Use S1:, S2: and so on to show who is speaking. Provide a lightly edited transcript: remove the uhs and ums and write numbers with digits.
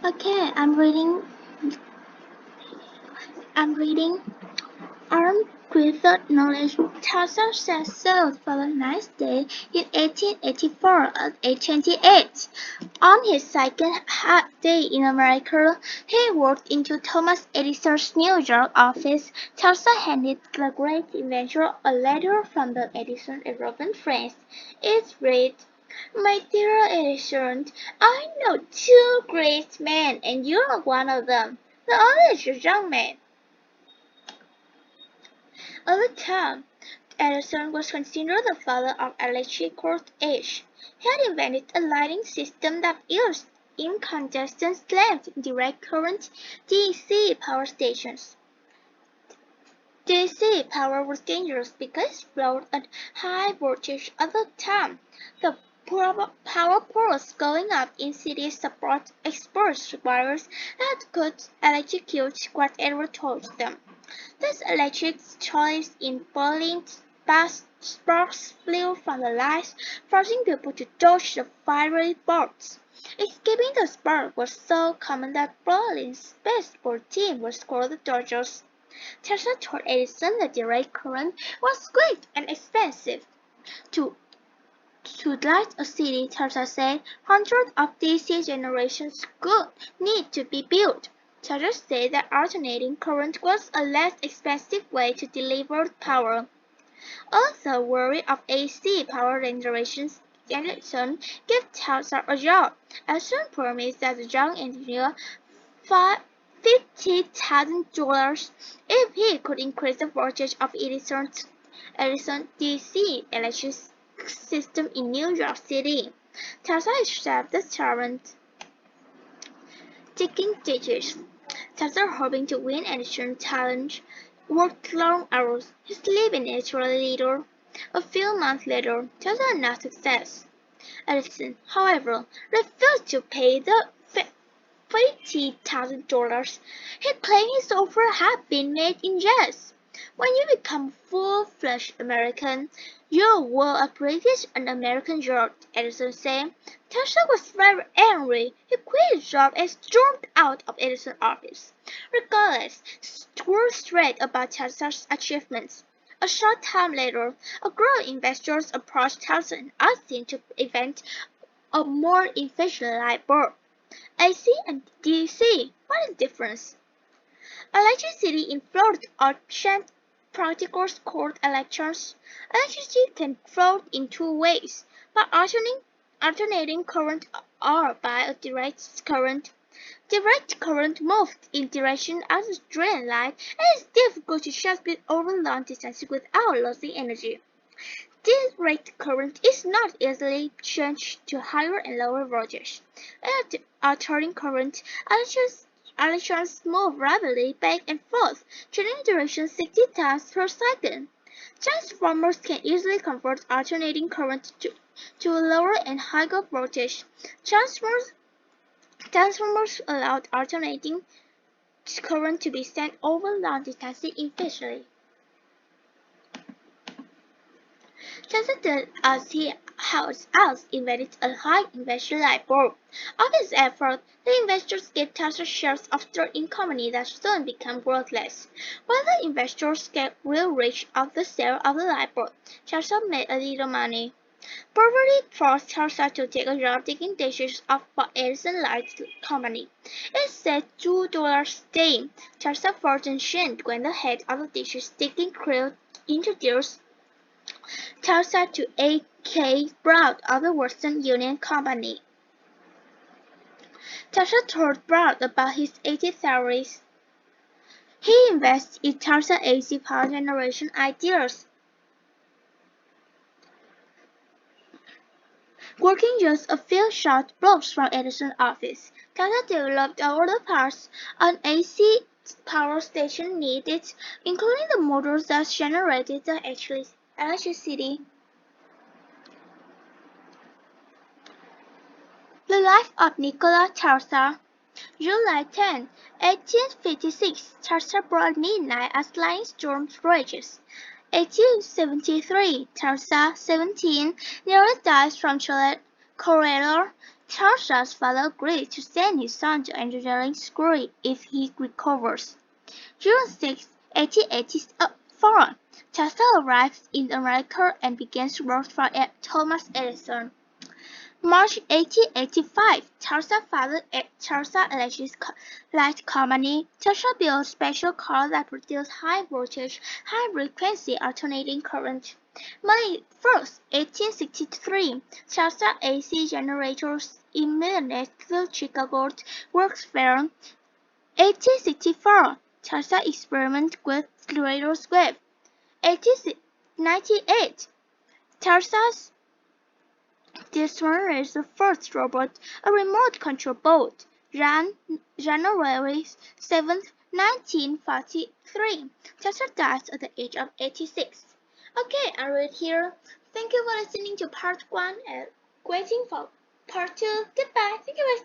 S1: Okay, I'm reading. Armed with the knowledge, Tarzan set sail for a nice day in 1884 at age 28. On his second day in America, he walked into Thomas Edison's New York office. Tarzan handed the great inventor a letter from the Edison European friends. It read, "My dear Edison, I know two great men, and you're one of them. The other is a young man." At the time, Edison was considered the father of electrical age. He had invented a lighting system that used incandescent lamps in direct current DC power stations. DC power was dangerous because it flowed at high voltage at the time. The power poles going up in cities support exposed wires that could electrocute whatever touched them. These electric choice in boiling sparks flew from the lights, forcing people to dodge the fiery bolts. Escaping the spark was so common that boiling baseball teams were called the Dodgers. Tesla told Edison that direct current was quick and expensive. To to light a city, Tesla said, hundreds of DC generations could need to be built. Tesla said that alternating current was a less expensive way to deliver power. Also worried of AC power generations, Edison gave Tesla a job. Edison promised that the young engineer $50,000 if he could increase the voltage of Edison's DC electric system in New York City. Tesla accepted the challenge, taking digits. Tesla, hoping to win Edison's challenge, worked long hours. His living naturally little. A few months later, Tesla announced success. Edison, however, refused to pay the $50,000. He claimed his offer had been made in jest. When you become a full-fledged American, you will a British and American job, Edison said. Tesla was very angry. He quit his job and stormed out of Edison's office. Regardless, word spread about Tesla's achievements. A short time later, a group of investors approached Tesla and asked him to invent a more efficient light bulb. AC and DC, what is the difference? Electricity in float ancient particles called electrons. Electricity can flow in two ways, by alternating current or by a direct current. Direct current moves in direction as a straight line and is difficult to transmit over long distances without losing energy. Direct current is not easily changed to higher and lower voltage. In alternating current, electrons move rapidly back and forth, changing direction 60 times per second. Transformers can easily convert alternating current to a lower and higher voltage. Transformers allow alternating current to be sent over long distances efficiently. Tesla did as he else invented a high investor light bulb. Of his effort, the investors gave Tesla shares of stock in company that soon became worthless. When the investors get real rich off the sale of the light bulb, Tesla made a little money. Poverty forced Tesla to take a job taking dishes off for Edison Light Company. It said $2 a day. Tesla fortune shined when the head of the dishes taking crew introduced Tesla to A. K. Brown of the Western Union Company. Tesla told Brown about his AC theories. He invested in Tesla AC power generation ideas, working just a few short blocks from Edison's office. Tesla developed all the parts an AC power station needed, including the motors that generated the electricity. The Life of Nikola Tesla. July 10, 1856, Tesla brought midnight as lightning storm rages. 1873, Tesla, 17, nearly dies from cholera. Teresa's father agreed to send his son to engineering school if he recovers. June 6, 1884, Tesla arrives in America and begins work for Thomas Edison. March 1885, Tesla founded Tesla Electric Light Company. Tesla built special cars that produce high voltage, high frequency alternating current. May 1st, 1863, Tesla AC generators illuminated the Chicago Works Fair. 1864, Tesla experiment with Sliders wave. 1898, Tesla's Destroyer is the first robot, a remote control boat, ran January 7, 1943. Tesla dies at the age of 86. Okay, I read here. Thank you for listening to part 1 and waiting for part 2. Goodbye. Thank you.